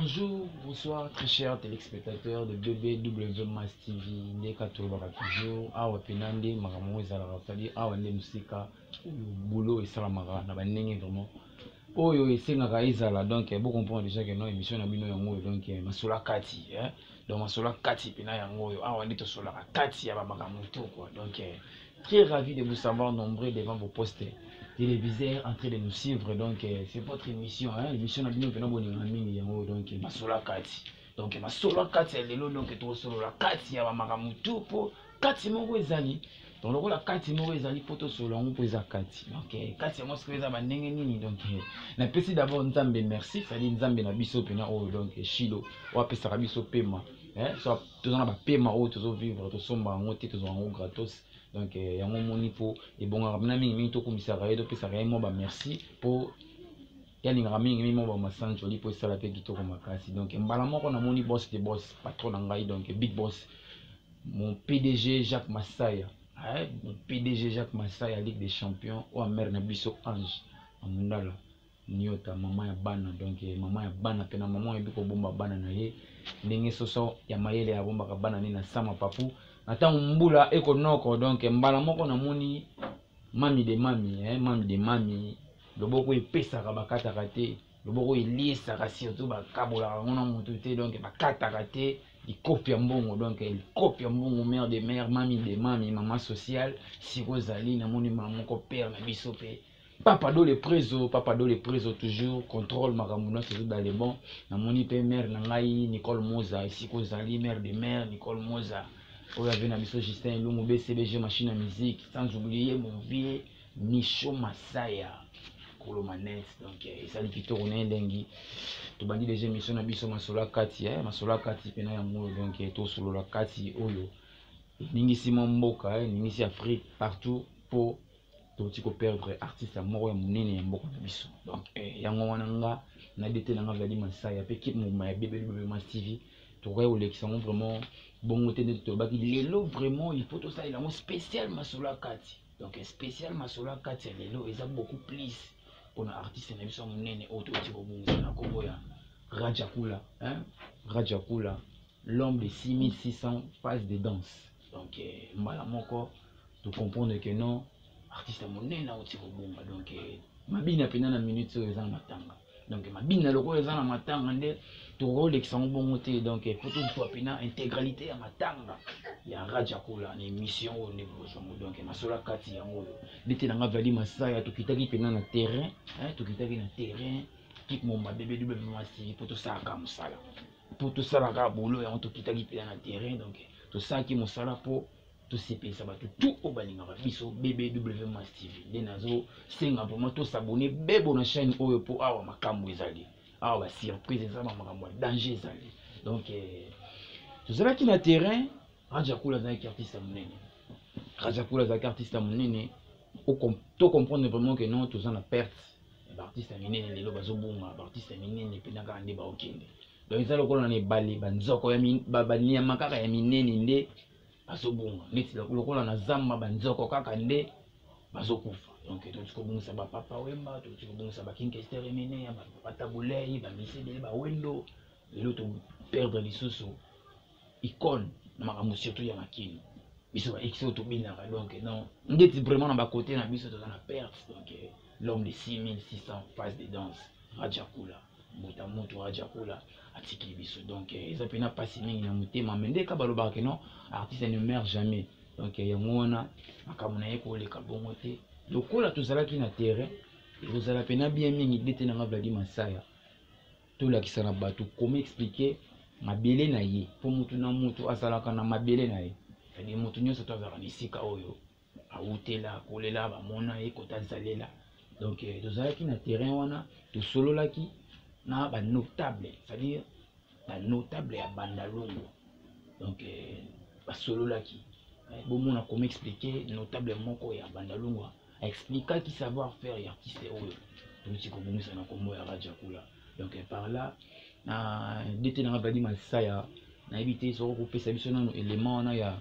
Bonjour, bonsoir très chers téléspectateurs de BBW Mass TV. Ndeka tolobaka toujours awa penande makambo ezalaka c'est-à-dire awa nde musika boulot esalamaka na bandenge vraiment oyo esengaka ezala donc vous comprendre déjà que non émission na bino yango donc masola kati donc masola kati pena yango oyo awa nde tosolaka kati ya makambo to quoi donc très ravi de vous savoir nombreux devant vos postes téléviseurs en train de nous suivre donc c'est votre émission l'émission na bino pena boninga mingi yango donc masola kati donc masola kati ya lelo donc tosolola kati ya makambo to po kati moko ezali donc lokola kati moko ezali po tosolola yango po eza kati donc kati yango sikoyo eza bandenge nini donc napesi d'abord nzambe merci c'est-à-dire nzambe na biso pena oyo donc shilo oyo apesaka biso pema so toza na bapema oyo tozovivre tosomba yango te tozwa yango gratos donc yango moni po ebongaka mpena mingimingi tokumisaka ye topesaka ye mwa bamerci po yalingaka mingimingi mwa bamasanjoli po esala mpe kitoko makasi donc mbala moko namoni boss de boss patron na ngai donc big boss mon PDG Jacques Masaya mon PDG Jacques Masaya Ligue des Champions oyo amere na biso Ange amundala niota mama ya bana donc mama ya bana pena mama oyebi kobomba bana na ye ndenge soso ya mayele abombaka bana ne na sama papu na ntango mbula ekonoko donc mbala moko namoni mami de mami loboko epesaka bakataka te loboko eliesaka surtout bakabolaka yango na motu te donc bakataka te likopi ya mbongo donc likopi ya mbongo mère de mère mami de mami mama sociale sikozali namoni mama moko père na biso pe papa do le preso toujours contrôle makambo na toujours dans les bons namoni pe mère na ngai Nicole Moza sikozali mère de mère Nicole Moza oyo avait na biso Justin Elungu BCBG machine à musique sans oublier mon vieux Micho Masaya Kolomanes donc ezali kitoko na elengi tobandi déjà émission na biso masola kati masola kati pena ya moyo donc tosolola kati oyo ningisi mboka ningisi Afrique partout pour toti ko perdre artiste moko ya munene ya mboka na biso donc yango wana nga na dete na nga Vladi Masaya pe kip mo ya BBW Mass TV tokoya olekisa ngo vraiment bongo te nde tobaki lelo vraiment il faut tout ça il a un spécial masola kati donc spécial masola kati lelo eza beaucoup plus pour un artiste na biso munene auto toti ko bongo na kombo ya Raja Kula l'homme de 6600 phases de danse donc mbala moko to comprendre que non artiste monene auti ko bonga donc mabina pena na minute oyo eza na matanga donc mabina lokola eza na matanga nde tokolekisa ngo bongo te donc faut tout pena intégralité ya matanga ya Raja Kula na émission oyo nde bozongo donc masola kati yango oyo ndete na nga Vladi Masaya tokitaki pena na terrain tokitaki na terrain kik momba BBW Mass TV po tosalaka mosala po tosalaka bolo yango tokitaki pena na terrain donc tosalaki mosala po tosepelisa bato tout oyo balingaka biso BBW Mass TV nde nazo senga vraiment tosabone bebo na chaîne oyo po awa makambo ezali awa basurprise eza makambo ya danger ezali donc tozalaki na terrain Raja Kula azalaki artiste monene to comprendre vraiment que non toza na perte baartiste ya minene lelo bazobunga baartiste ya minene mpena kaka nde baokende donc eza lokola na ebale banzoko banyama kaka ya minene nde bazobunga neti lokola na zamba banzoko kaka nde bazokufa donc toti kobungisa bapapa wemba toti kobungisa bakinkester emene ya batabulei bamisebele bawendo lelo toperdre lisusu icône na makambo surtout ya makini biso baexe oyo tobinaka donc non ndeti vraiment na bakote na biso toza na perte donc l'homme de 6600 phases de danse Raja Kula mbuta moto Raja Kula atiki biso donc eza pena pasi mingi na motema mais ndeka balobaka ke non artiste ne meurt jamais donc yango wana makambo na ye koleka bongo te lokola tozalaki na terrain tozala pena bien mingi ndete na nga Vladi Masaya tolakisa na bato comment expliquer mabele na ye po mutu na mutu azalaka na mabele na ye c'est-à-dire mutu nyonso to azalaka na esika oyo awutela akolela bamona ye kota azalela donc tozalaki na terrain wana tosololaki na banotable c'est-à-dire banotable ya bandalongo donc basololaki bomona comment expliquer notable moko ya bandalongo aexplikaki savoir faire ya artiste oyo toti kobongisa na kombo ya Raja Kula donc par là na ndete na Vladi Masaya nayebi te soko kopesa biso nano élément wana ya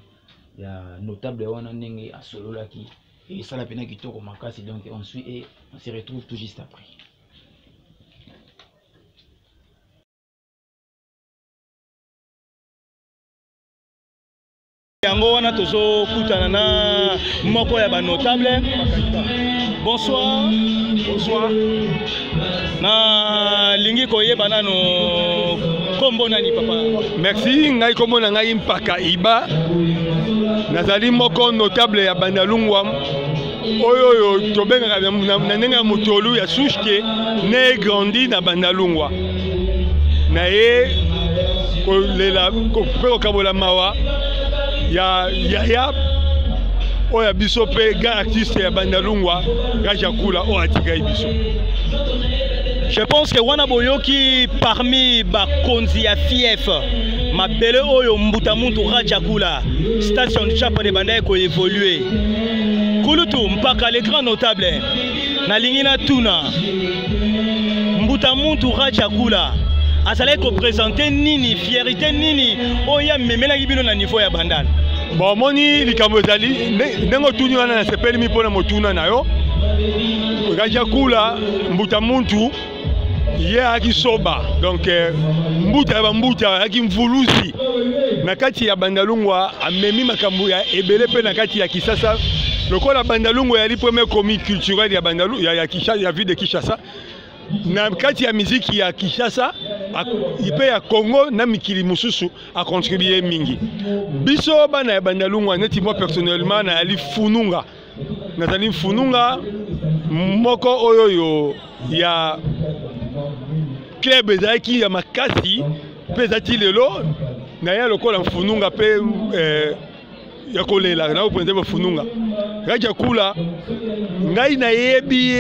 notable wana ndenge asololaki esala pena kitoko makasi donc on suit et on se retrouve tout juste après. yango wana tozo kutana na moko ya ba notable. Bonsoir. Bonsoir. Na lingi koyeba nano kombo nani papa. Merci ngai kombo na ngai Mpaka Iba. Nazali moko notable ya Bandalungwa. Oyo tobenga na nenga mutolu ya Sushke ne grandi na Bandalungwa. Na ye kolela ko kabola mawa ya oya biso pe ga artiste ya Bandalungwa Rajakula o atika biso. Je pense que wana boyoki parmi bakonzi ya fief mabele oyo mbuta muntu Rajakula station chapa de banda ko évoluer kulutu mpaka les grands notables na lingina tuna mbuta muntu Rajakula azalaki ko présenter nini fierté nini oya memela bino na niveau ya bandana. Bon moni likambo ezali ndenge tuni wana na sepeli mi pona motuna na yo Rajakula mbuta muntu ye akisoba donc mbuta aki mvuluzi na kati ya Bandalungwa amemi makambo ya ebele pe na kati ya Kisasa lokola Bandalungwa ya li premier commis culturel ya Bandalungwa ya Kinshasa ya ville de Kinshasa na kati ya muziki ya Kinshasa ipe ya Congo na mikili mususu a contribué mingi biso bana ya Bandalungwa neti moi personnellement na ali fununga nazali fununga moko oyo ya club ezalaki ya makasi pe ezati lelo na ya lokola fununga pe ya kolela na openze fununga Rajakula ngai na yebi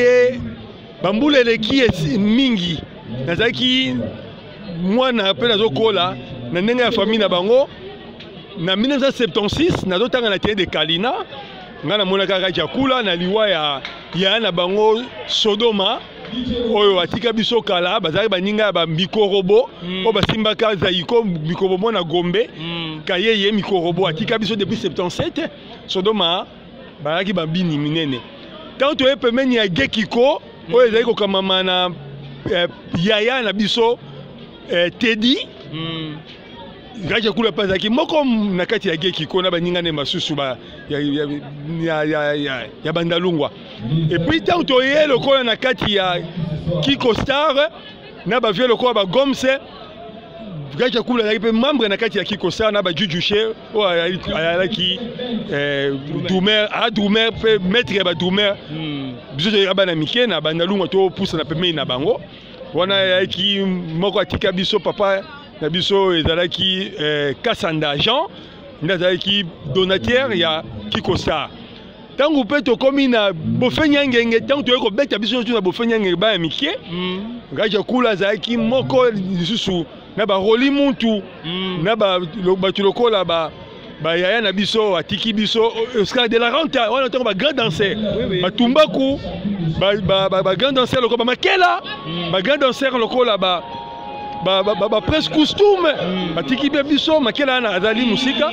bambula eleki mingi nazalaki mwana pe nazokola na ndenge ya famille na bango na 1976 nazotanga na terrain de Kalina nga namonaka Rajakula na liwa ya na bango Sodoma oyo atika biso kala bazali baninga ba mikorobo o basimbaka zaiko mikorobo na Gombe kayeye mikorobo atika biso depuis 77 Sodoma balaki babini minene tant to epemeni ya Gekiko oyo ezali kokamama na yaya na biso Teddy Rajakula pazaki moko na kati ya Gekiko na baninga ne masusu ba ya Bandalungwa et puis tant to ye lokola na kati ya Kiko Star na ba vie lokola ba Gomse Rajakula na pe membre na kati ya Kiko Star na ba Jujuche o ayaki Doumer pe maître ba Doumer biso ya bana mike na Bandalungwa to pousse na pemei na bango wana ayaki moko atika biso papa na biso ezalaki Kasanda Jean ndazalaki donateur ya Kiko Star tangu pe tokomi na bofenya ngenge tangu toyeko beta biso na bofenya ngenge ba ya mikie Rajakula azalaki moko lisusu na ba roli muntu na ba lokola ba yaya na biso atiki biso Oscar de la Renta wana tango ba grand danseur batumbaku ba grand danseur lokola makela ba grand danseur lokola ba presse costume batiki biso makela na azali musika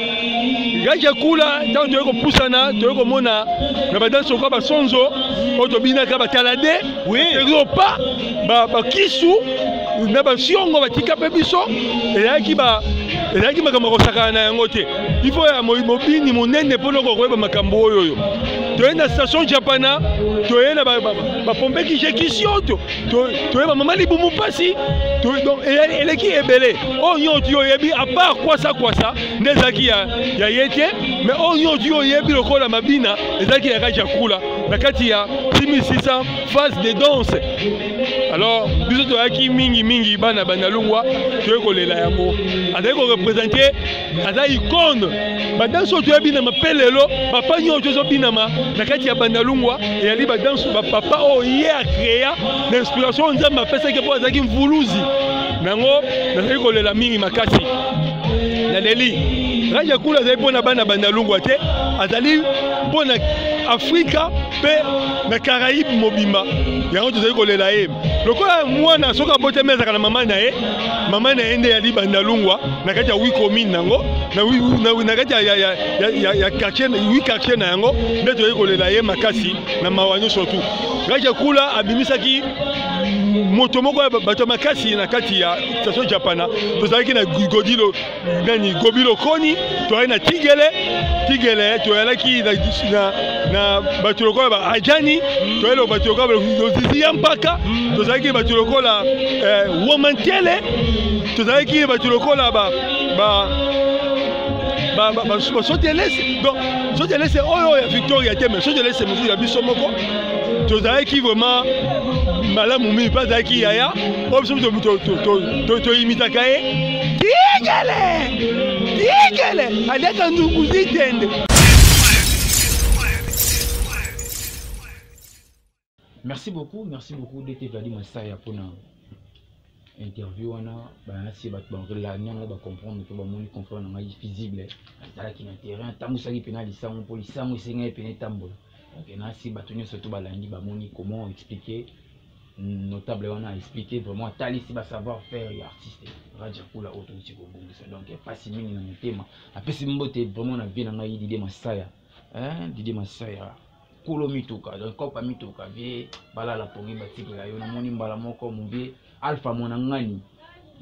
Rajakula tango toyeko pusana toyeko mona na badanse ko ba sonzo otobinaka batalade eropa ba kisu na ba siongo batika pe biso elaki makambo kosakana na yango te ifo ya mobini monene mpo noko koyeba makambo oyo toyenda station Japana toyenda bapompeki jekisio toyeba mama libumu pasi eleki ebele oyo nyonso oyebi à part kwasa nde ezalaki ya ye te mais oyo nyonso oyebi lokola mabina ezalaki ya Rajakula na kati ya 6600 phases de danse. Alors biso toyaki mingi bana Bandalungwa toyekolela yango azali ko représenter aza icône badanse oyo toyebi na mapelelo papa nyonso ozobinama na kati ya Bandalungwa eyali badanse bapapa oyo ye akrea na inspiration nzambe apesaki mpo azalaki mvuluzi nango nazali kolela mingi makasi na leli Rajakula azali mpona bana Bandalungwa te azali mpona Afrika pe na Caraïbe mobimba yango tozali kolela ye lokola mwana soki abotami azalaka na mama na ye nde yali Bandalungwa na kati ya 8 commune nango na kati ya quartier 8 quartier na yango nde tozali kolela ye makasi na mawa nyonso surtout Rajakula abimisaki moto moko bato makasi na kati ya station japana tozalaki na godilo nani gobilo koni toyaki na tigele toyalaki na bato lokola ba ajani toyelo bato lokola lozizi ya mpaka tozalaki bato lokola womantele tozalaki bato lokola sotelese donc sotelese oyo ya victoria te mais sotelese mosusu ya biso moko tozalaki vraiment malamu mingi mpe azalaki yaya oyo biso toyimitaka ye tigele aliaka nzungu zitende. Merci beaucoup d'être Vladi Massaya pour une interview. On a si ba comprendre que ba moni comprendre na visible ala ki na terrain tamu saki penali sango pour lisango senga pené tambola. Donc na si ba tonyo surtout ba landi ba moni comment expliquer notable on a expliqué vraiment tali si ba savoir faire et artiste Raja Kula auto tiko bungisa donc pas si mingi na motema apesi mbote vraiment na bien na ngai Didé Massaya Didé Massaya Kolo mituka donc kopa mituka vie bala la pongi batiki la yo na moni mbala moko mubie alpha mona ngani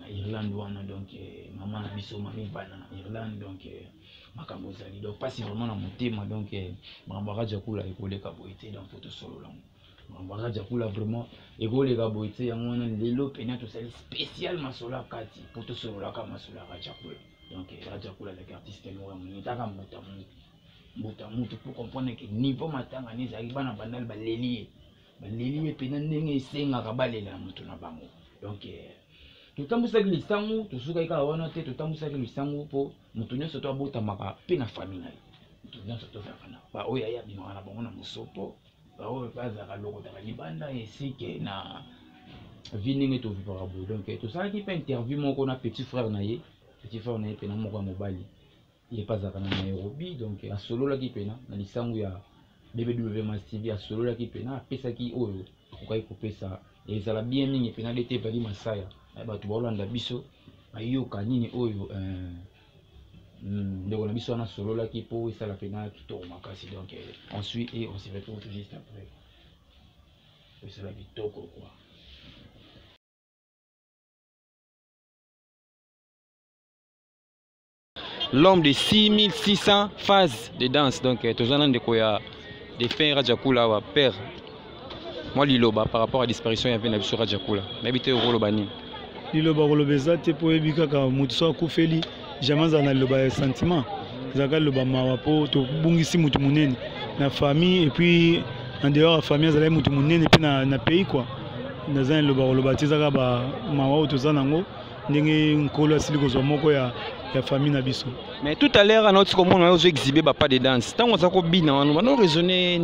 na Irlande wana donc maman na biso mami bana na Irlande donc makambo zali donc pas si vraiment na motema donc Raja Kula ekoleka boité donc photo solo lango Raja Kula vraiment ekoleka boité yango wana lelo pena to sali spécial masola kati photo solo la ka masola Raja Kula donc Raja Kula le artiste noir mutaka mbuta mutu pour comprendre que niveau matanga nezali bana bandal baleli pena ndenge esenga balela mutu na bango donc tutambusaki lisango tosuka ka wana te tutambusaki lisango po mutu nyonso to abota maka pe na famille na ye mutu nyonso to fana ba oya ya bimaka na bango na musopo ba oyo bazaka lokota libanda esike na vinenge to vivra bo donc tosalaki pe interview moko na petit frère na ye pe na moko ya mobali il est pas à Nairobi donc à solo la qui pena na lisangu ya BBW TV à solo la qui pena pesa ki oyo kokai ko pesa ezala bien mingi pena d'été Vladi Massaya ba tu bolanda biso ayoka nini oyo ndeko na biso na solo la qui po esala pena kitoko makasi donc on suit et on se retrouve tout juste après c'est la bitoko quoi. L'homme de 6600 phases de danse. Donc, tout le monde de faire Raja Kula wa père. Moi, Liloba, par rapport à la disparition, il y avait une habitude Raja Kula. N'habite au Rolobani. Liloba, Rolobeza, tu peux éviter que Moutso Koufeli, jamais dans le sentiment. Zaka Loba Mawapo, tu bungisi Moutoumouneni, la famille, et puis en dehors, la famille, elle a Moutoumouneni, et puis dans le pays, quoi. Dans un Loba Rolobati, Zaka Mawa, tout ça, Nango, Nengi Nkola Siliko Zomoko ya famille Nabiso. Mais tout à l'heure, notre commune a exhibé pas de danse. Tant qu'on s'est combiner, on va raisonner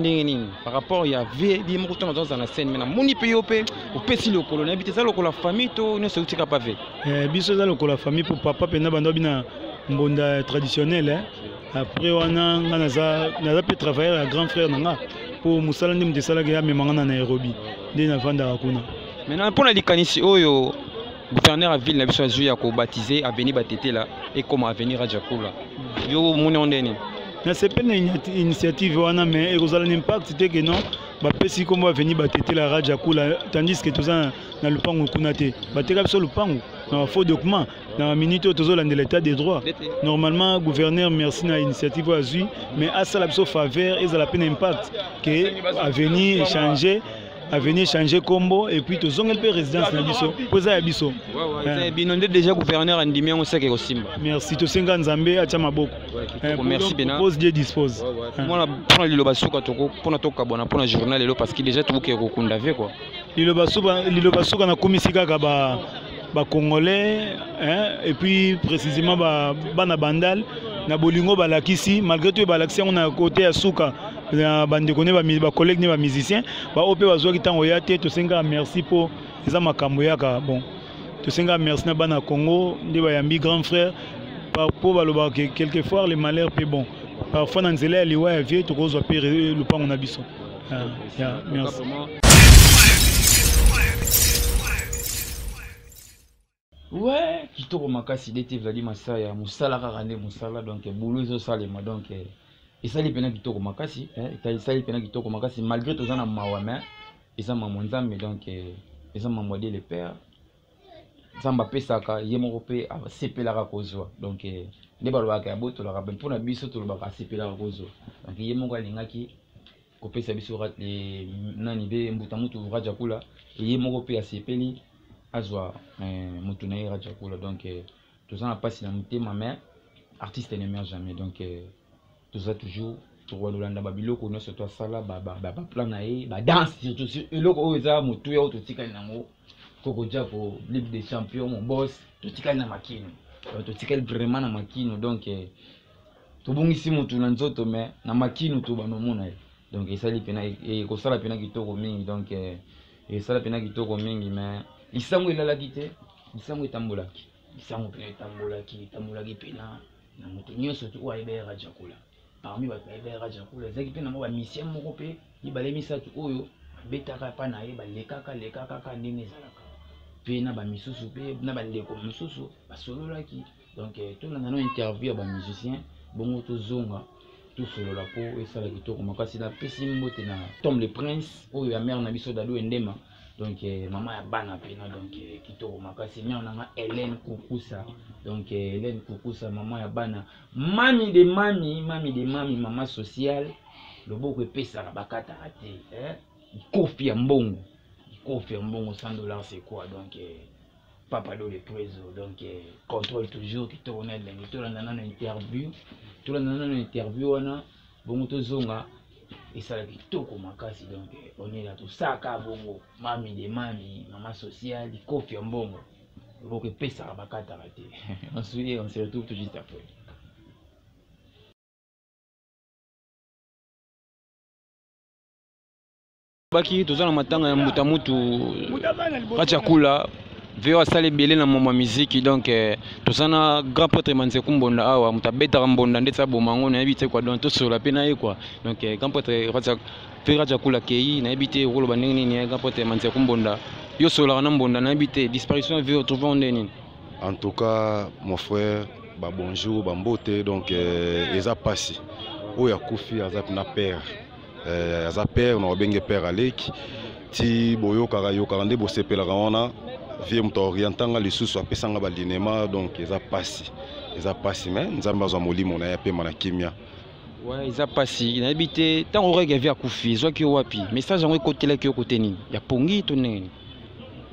par rapport il y avait des mots dans la scène. Maintenant, mon pays au si le colonel habite ça le la famille, tout ne se tire pas fait. Biso ça le la famille pour papa pena bando bina mbonda traditionnel. Après on a pu travailler avec grand frère nanga pour musala ndim de sala ya memanga na Nairobi. Dès na vanda akuna. Maintenant pour la likanisi oyo gouverneur à ville n'a pas joué à baptiser Avenir Batete là et comment Avenir Raja Kula. Yo mon ondeni. Na c'est pas une initiative wana mais il y a un impact c'était que non ba pesi comme Avenir Batete la Raja Kula tandis que tout ça na lupango kunate. Bateka biso lupango na faux document na minute tozo la de l'état des droits. Normalement gouverneur merci na initiative a joué mais à ça la biso faveur et ça la peine impact que Avenir changer à venir changer combo et puis tous on peut résidence na biso poza ya biso c'est binondé déjà gouverneur andimi on sait que Simba merci to senga nzambe acha maboko merci bena pose Dieu dispose moi pour liloba suka toko pour toka bona pour journal lelo parce que déjà tout que kokunda ve quoi liloba suka na komisika ka ba congolais et puis précisément bana bandal na bolingo balakisi malgré tout balakisi on a côté ya suka na bande connaît ba collègues ba musiciens ba opé bazwa ki tango ya te to senga merci pour eza makambo yaka bon to senga merci na bana Congo ndi ba yambi grand frère pour baloba que quelquefois les malheurs pe bon parfois na nzela liwa ya vie to kozwa pe le pango na biso merci. Ouais, kitoko makasi d'été Vladi Massaya musala karande musala donc boulot zo salema donc et ça les pena kitoko makasi ça les pena kitoko makasi malgré tout ça na mawame et ça mamonza mais donc eza mamwadi le père nzambe apesaka ye moko mpe asepelaka kozwa donc nde balobaka ya botolaka mpe mpona biso tolobaka asepelaka kozwa donc ye moko alingaki kopesa biso nani mpe mbutamutu Radjakula ye moko mpe asepeli azwa motu na ye Radjakula donc toza na mpasi na motema mais artiste ne meurt jamais donc toza toujours tokolanda babiloko nyonso tosala baplan na ye badanse surtout eloko oyo eza motuya oyo totikali nango Koko Japo Ligue des Champions mon boss totikali na makino totikali vraiment na makino donc tobongisi motu na nzoto mais na makino to banomona ye donc esali pena ekosala pena kitoko mingi donc esala pena kitoko mingi mais lisango elalaki te lisango etambolaki pena etambolaki pena na moto nyonso to oyo ayebaya Radjakula parmi bato ayebaya Radjakula ezalaki mpe nango bamisien moko mpe mibale misatu oyo babetaka mpa na ye balekaka kaka ndenge ezalaka mpe na bamisusu mpe na bandeko mosusu basololaki donc tolanda no interview ya bamusicien bongo tozonga tosolola mpo esala kitoko makasi napesi mbote na Tom le Prince oyo ya mare na biso Dado Endema donc mama ya bana pena donc kitoko makasi mare nanga Hélène Kukusa donc Hélène Kukusa mama ya bana mami de mami mama sociale loboko epesaka bakataka te ikofi ya mbongo $100 c'est quoi donc Papa Do le Prezo donc contrôle toujours kitoko na ndenge tolanda na interview wana bongo tozonga esala kitoko makasi donc on est là tosaka bongo mami de mami mama sociale ikofi ya mbongo loboko epesaka bakataka te on se retrouve tout juste après. Baki toza na matanga ya mbutamutu Radjakula veo asali belé na moma musique donc toza na grand prêtre Manzeku Mbonda awa mutabeta Mbonda ndetsa bomango na yebite kwa donc tosola pe na ye quoi donc grand prêtre Radjakula kei na yebite rolo bandenge nini grand prêtre Manzeku Mbonda yo sola na Mbonda na yebite disparition veo trouver ndeni. En tout cas mon frère ba bonjour ba mbote donc eza pasi oya kufi azap na père aza père na obenge père aleki ti boyokaka yokaka nde bosepelaka wana vie moto orientanga lisusu apesanga balinema donc eza pasi mais nzambe azwa molimo na ye apema na kimia ouais eza pasi nayebi te ntango orege vie akufi ezwaki yo wapi message yango ekotelaki yo kote nini ya pongi to ndenge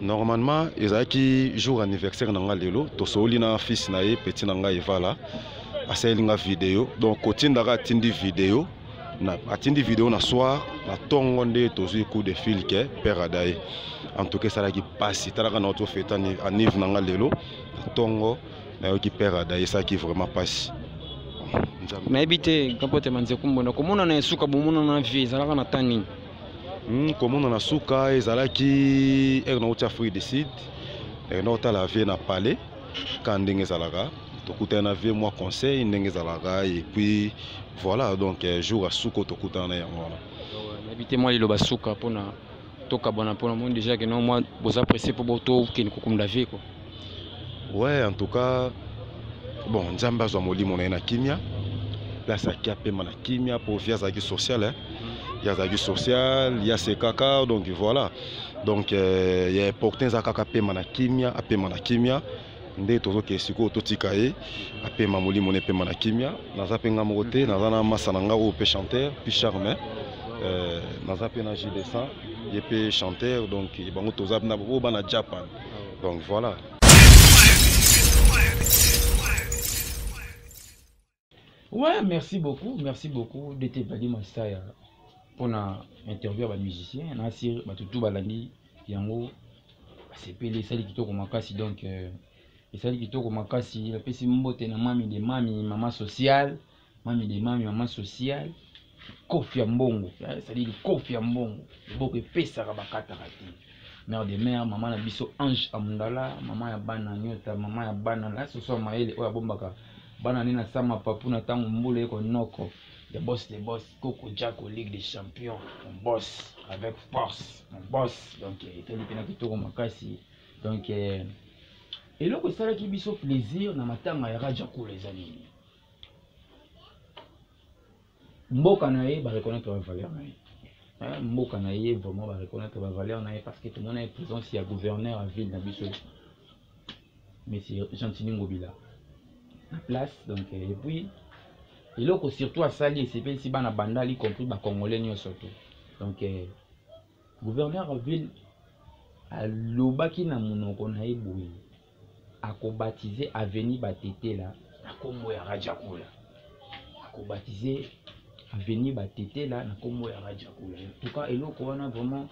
normalement ezalaki jour anniversaire na nga lelo tosoli na fils na ye petit na nga evala asaleli nga video donc kotindaka atindi video na soir na tongo nde tozwi coup de fil ke père adaye en tout cas esalaki pasi talaka na otofeta anive na nga lelo na tongo nayoki père adaye esalaki vraiment pasi nayebi te kampote Manzeku Mbonda komona na esuka bomona na vie ezalaka na tani komona na suka ezalaki na oti Afrique du Sud na otala vie na palais ka ndenge ezalaka tokutana na vie moi conseil ndenge ezalaka et puis voilà donc jour à suko tokutana na yango wana nayebi moi liloba suka mpona tokabwana mpona moi déjà que non moi boza pressé pour boto keni kokumda vie quoi. Ouais en tout cas bon nzambe azwa molimo na ye na kimia place aki apema na kimia po vie azalaki social yazalaki social ya sekaka donc voilà donc ya important ezalaka kaka apema na kimia nde tozoke sikoyo totika ye apema molimo na epema na kimia naza mpe nga moko te naza na masa na nga oyo mpe chanteur puis charme naza mpe na J200 ye mpe chanteur donc bango toza na oyo bana Japan donc voilà. Ouais, merci beaucoup d'être venu Masaya pour na interview ba musicien na sir batutu balandi yango basepeli sali kitoko makasi donc esali kitoko makasi la pesi mbote na mami de mami mama sociale kofi ya mbongo sali kofi ya mbongo boko pesa ka bakata kati mère de mère mama na biso Ange Amundala mama ya bana nyota mama ya bana la so so maele oya bombaka bana nina sama papu na tango mbule eko noko the boss Koko Japo Ligue des Champions mon boss avec force mon boss donc eteli pena kitoko makasi donc eloko esalaki biso plaisir na matanga ya Radjakula eza nini mboka na ye ba reconnaître la valeur na ye mboka na ye vraiment va reconnaître la valeur na ye parce que tout le monde est présent si y a gouverneur à ville na biso monsieur Gentini Ngobila la place donc et puis il a surtout à sali et c'est si bana bandali y compris ba congolais ni surtout donc gouverneur à ville a lobaki na monoko na ye boye a ko baptiser avenue Batete là na kombo ya Rajakula a ko baptiser avenue Batete là na kombo ya Rajakula en tout cas eloko wana vraiment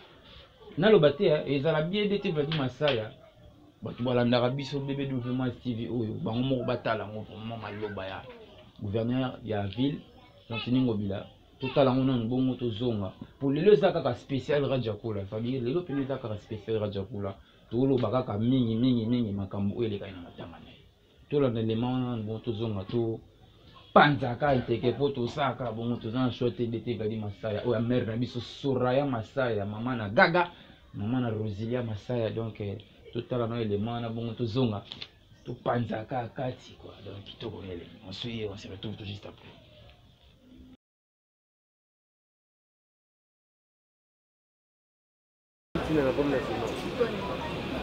na lobate ezala bien d'été vadi masaya batu balandaka biso bébé doucement TV oyo bango moko batala ngo vraiment maloba ya gouverneur ya ville Gentini Ngobila total on a bongo tozonga pour lelo za kaka spécial Rajakula famille lelo pene za kaka spécial Rajakula tolo bakaka mingi makambo oyo eleka na matanga na to la élément bon tozonga to panzaka iteke poto saka bongo tozana shote d'été vadi masaya oyo mère na biso Soraya Masaya mama na Gaga mama na Rosilia Masaya donc total na élément na bongo tozonga to panzaka kati quoi donc kitoko ele on se retrouve tout juste après. Dieu a donné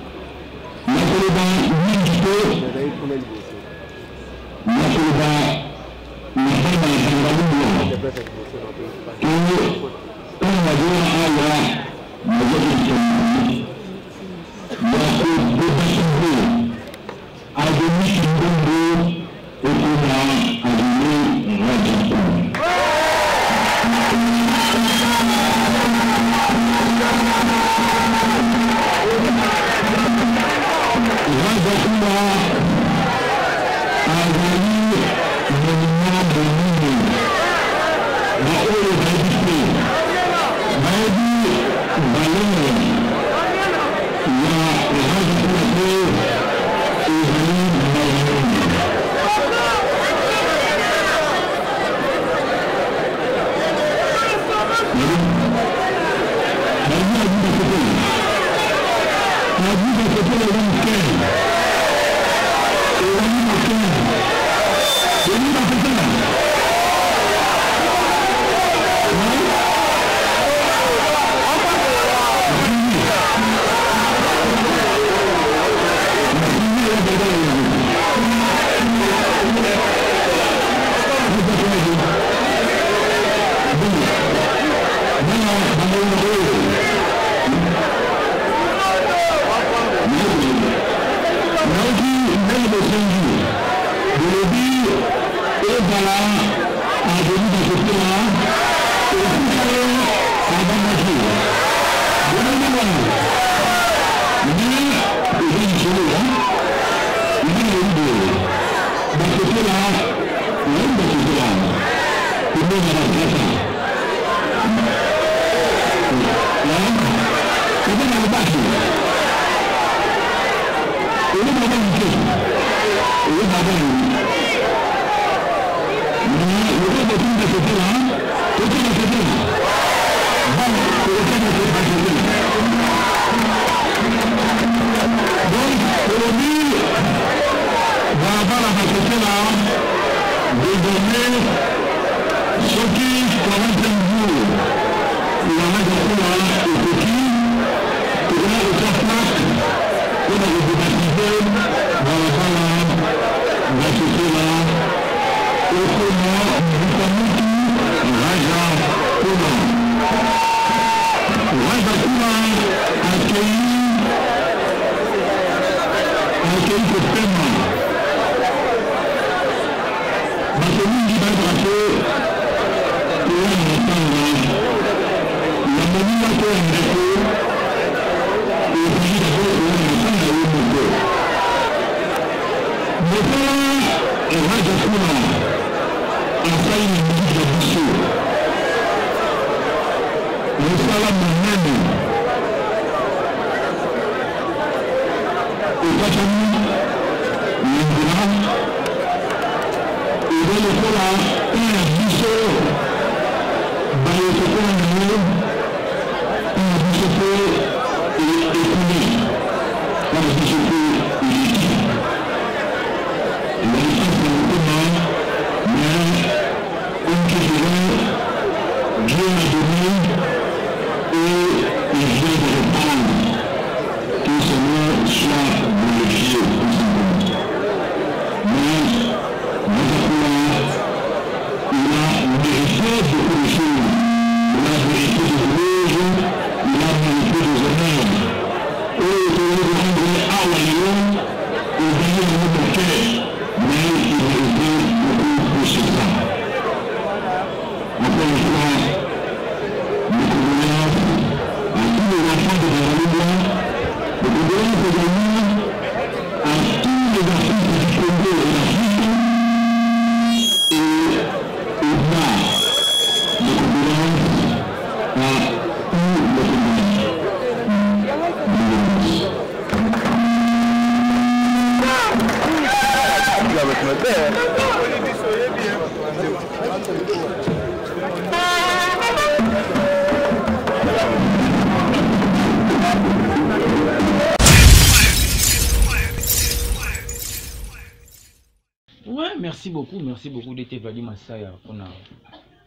Merci beaucoup d'être venu Massaya pour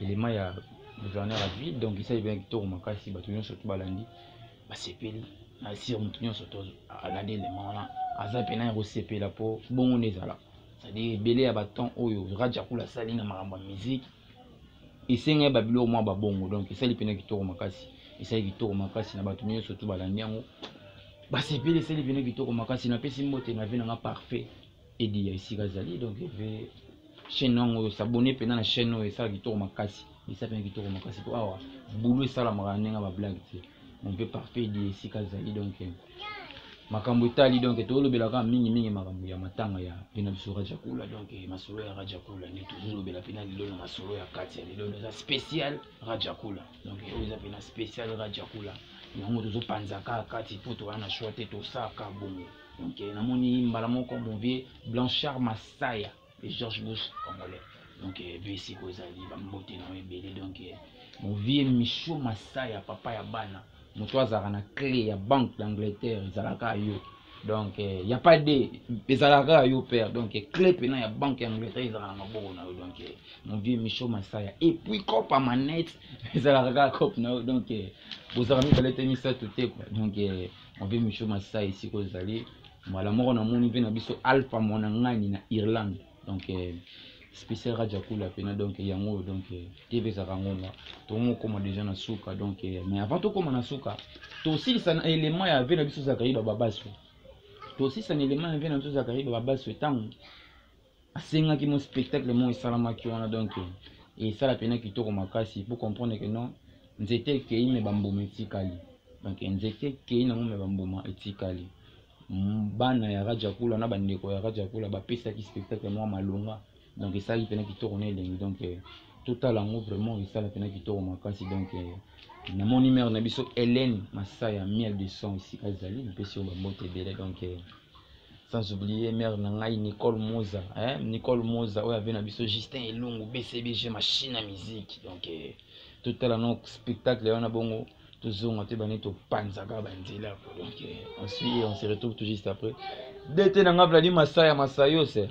l'élément ya gouverneur à ville donc il s'agit bien que tout makasi batunion surtout balandi ba sepeli na sir mutunyo surtout alandi élément là azapena ro sepela po bon nezala c'est-à-dire belé ya baton oyo raja kula sali na maramba musique isenga babilo mwa babongo donc il s'agit bien que tout makasi il s'agit que tout makasi na batunyo surtout balandi yango ba sepeli c'est bien que tout makasi na pesi mbote na vena nga parfait et dit ici Gazali donc il veut chaîne on s'abonner pendant la chaîne et ça qui tourne makasi et ça fait qui tourne makasi pour avoir boulot ça la marana ba blague on peut parfait dit ici Gazali donc makambo tali donc to lo belaka mingi makambo ya matanga ya pena biso raja kula donc masolo ya raja kula ni toujours lo bela pena lilo na masolo ya kati ya lilo na spécial raja kula donc on a pena spécial raja kula yango tozo panzaka kati poto ana choite to saka bongo donc namoni mbala moko mon vieux Blanchard Massaya et George Bush congolais donc BC kozali ba mbote na ebele donc mon vieux Michaud Massaya papa ya bana moto azaka na clé ya banque d'Angleterre ezalaka yo donc y a pas de ezalaka yo père donc clé pena ya banque d'Angleterre ezalaka na maboko na yo donc mon vieux Michaud Massaya et puis copa manette ezalaka cop na yo donc bozaka mi balete mi ça tout quoi donc mon vieux Michaud Massaya ici kozali mala moko na moni pe na biso alpha mona ngani na Irlande donc spécial Radio Kula pena donc yango donc TV za kangonga to mo comme déjà na suka donc mais avant to comme na suka to aussi ça élément ya ve na biso za kaiba babaso to aussi ça élément ya ve na biso za kaiba babaso tant asenga ki mo spectacle mo salama ki wana donc et ça la pena ki to makasi pour comprendre que non nzete ke ime bambuma etikali donc nzete ke ina mo bambuma etikali bana ya Radio Kula na bandeko ya Radio Kula ba pesa ki spectacle mo malonga donc ça il pena qui tourner donc total en vraiment ça la pena qui tourne makasi donc na mon numéro na biso Hélène Massaya miel de son ici Kazali peut sur ba moté belé donc sans oublier mère na ngai Nicole Moza Nicole Moza oya na biso Justin Elungu BCBG machine à musique donc total en spectacle on a bongo toujours on te bané to panzaka bandila donc on se retrouve tout juste après dete na nga Vladi Massaya Massayo c'est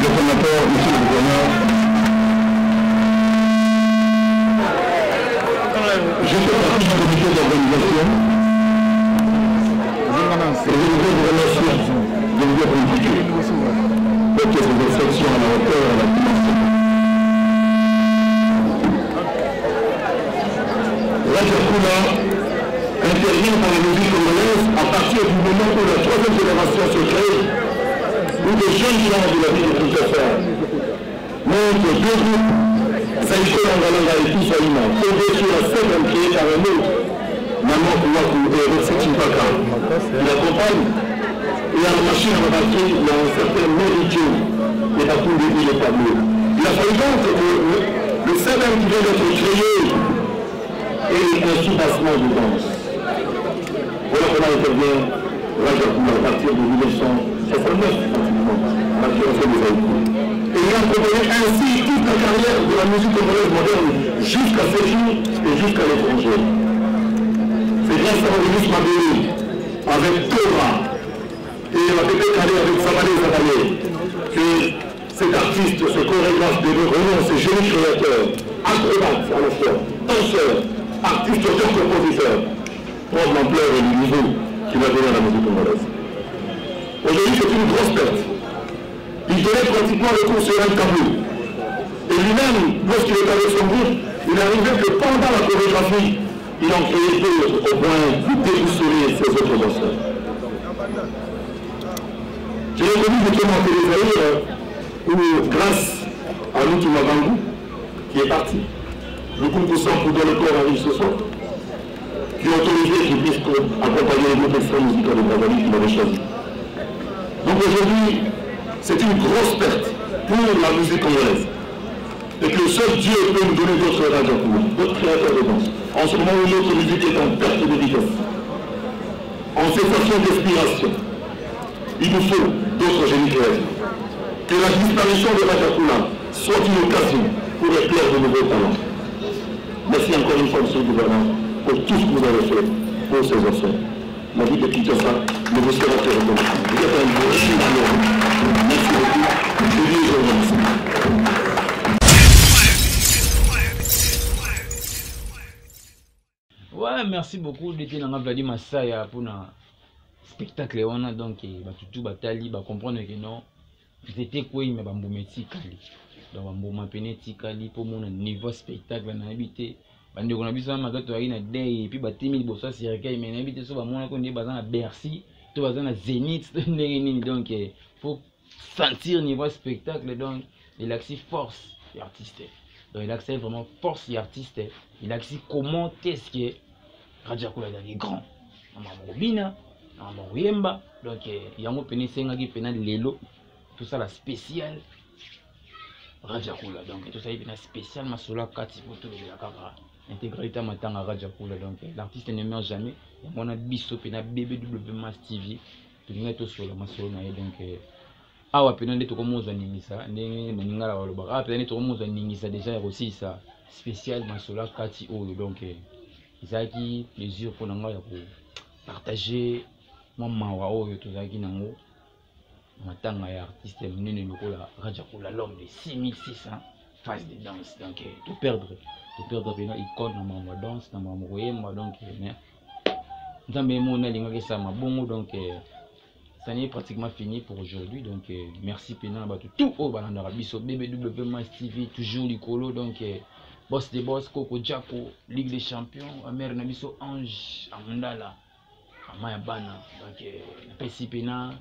le sénateur, monsieur le gouverneur. Je fais partie du comité d'organisation. Et je voudrais vous remercier de vous être impliqué pour que ces exceptions à la hauteur à la dimension. Raja Kula intervient dans la musique congolaise à partir du moment où la troisième génération se crée, où des jeunes gens de la vie de Kinshasa montrent deux groupes, Saïko Langalanga et Toussaïma, fondés sur la scène créée par un autre, Maman Kouakou et Rossi Chimpaka, qui l'accompagne, et à la machine à embarquer, il y a un certain Méridio et la poule de le tableau. Il a fallu donc que le CNM qui vient d'être créé et un soubassement de danse. Voilà comment intervient Raja Kula à partir de 1969, pratiquement, à la création des Haïtis. Et il a proposé ainsi toute la carrière de la musique congolaise moderne jusqu'à ces jours et jusqu'à l'étranger. C'est grâce à l'organisme Mabéli, avec Torah, et la Pépé Calais avec Sabalé Zabalé, que cet artiste, ce chorégraphe de renom, ce génie créateur, acrobate à la fois, danseur, artiste, auteur, compositeur, prend l'ampleur et le niveau qu'il a donné à la musique congolaise. Aujourd'hui, c'est une grosse perte. Il donnait pratiquement le cours sur un tableau. Et lui-même, lorsqu'il est avec son groupe, il arrivait que pendant la chorégraphie, il en créait d'autres au point de déboussoler ses autres danseurs. J'ai reconnu justement que les aïeux, où grâce à Loutou Mabangou, qui est parti, le groupe de sang pour dans le corps arrive ce soir, qui a autorisé qu'il puisse accompagner les groupes extra musicaux de Bavali qu'il avait choisi. Donc aujourd'hui, c'est une grosse perte pour la musique congolaise. Et que seul Dieu peut nous donner d'autres radios, d'autres créateurs de danse. En ce moment où notre musique est en perte de vitesse, en cessation d'inspiration, il nous faut d'autres génies créatifs. Que la disparition de Raja Kula soit une occasion pour éclairer de nouveaux talents. Merci encore une fois, monsieur le gouverneur, pour tout ce que vous avez fait pour ces enfants. La vie de Kinshasa ne vous sera que reconnaissante. Vous êtes un beau chien. Merci beaucoup. Je dis et je vous remercie. Ouais, merci beaucoup d'être dans Vladi Massaya pour le spectacle. On a donc tout batali, comprendre que non, c'était quoi, mais bamboumeti kali. Donc bamboumapéneti kali pour mon niveau spectacle na habité. Bande qu'on a vu ça magato ari na day et puis batimi bossa circuit mais na habité so ba mona ko ndi bazana Bercy, to bazana Zénith donc faut sentir niveau spectacle donc il a si force et artiste. Donc il a vraiment force et artiste. Il a comment qu'est-ce que Raja Kula est grand. Robina, Yemba, donc il y a un peu de pena lelo, tout ça la spéciale Raja Kula. Donc tout ça il y a spécial Masola Kati pour tout le Dakar. Intégralité matin à Raja Kula. Donc l'artiste ne meurt jamais. On a biso pena BBW Mass TV. Tout le monde sur la Masola donc awa pena de tout comme on ningisa ndenge ningala waloba ah pena tout comme on ningisa déjà aussi ça spécial Masola Kati donc Izaki plaisir pour nous partager mon mawa oyo tozaki nango matanga ya artiste munene lokola Raja Kula l'homme de 6600 phases de danse donc tout perdre pena icône na mama danse na mama royemba donc mais nzambe mona linga ça mabongo donc ça n'est pratiquement fini pour aujourd'hui donc merci pena ba tout au balanda biso BBW Mass TV toujours likolo donc Boss des boss, Coco Jacko, Ligue des Champions, Amère Nabiso Ange, Amundala, Amaya Bana, donc Pessipena,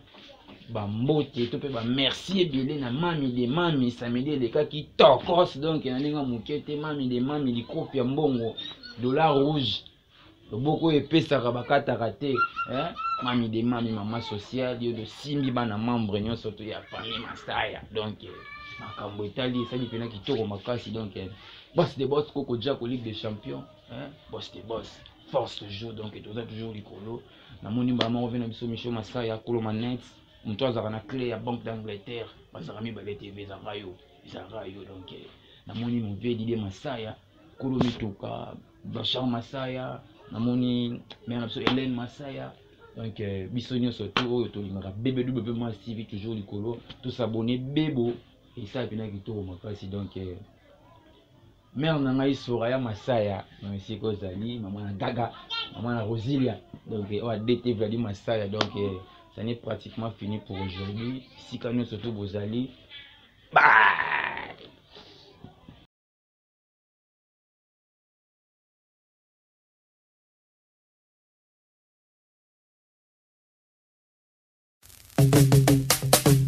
Bambote, tout peut merci et bien na mami de mami, samedi les cas qui tokos donc na linga mukete mami de mami di kopi ya mbongo, dollar rouge, beaucoup épais ça rabakata raté, hein, mami de mami maman sociale, yo de simbi bana membre nyo surtout ya famille Masaya, donc makambo Italie ça dipena ki toko makasi donc boss des boss Coco Jacko Ligue des Champions hein boss des boss force toujours donc tout ça toujours likolo na moni ba mo vena biso Michel Masaya kolo manette mto azaka na clé ya Banque d'Angleterre bazaka mi ba TV za rayo donc na moni mo vie Didier Masaya kolo mituka Bachar Masaya na moni mena biso Hélène Masaya donc biso nyonso tout oyo to linga BBW Mass TV toujours likolo tout s'abonner bebo et ça puis na kitoko makasi donc mère na ngai Soraya Masaya na siko zali maman na Gaga maman na Rosilia donc on a DT Vladi Masaya donc ça n'est pratiquement fini pour aujourd'hui si quand nous surtout bozali bye.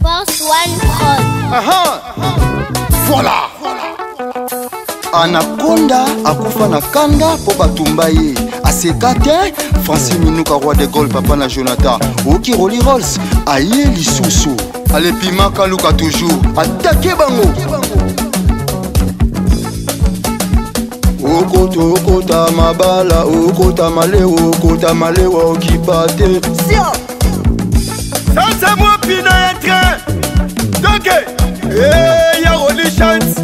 Force One Prod. Voilà. Anaconda akufa na kanda po batumba ye aseka te Francine Minuka roi de Gaulle papa na Jonathan oki Rolly Rolls aye lisusu alepima kaluka toujours attaquer bango okota mabala okota malewa okipate ça c'est moi pina un train donc y'a Rolly chance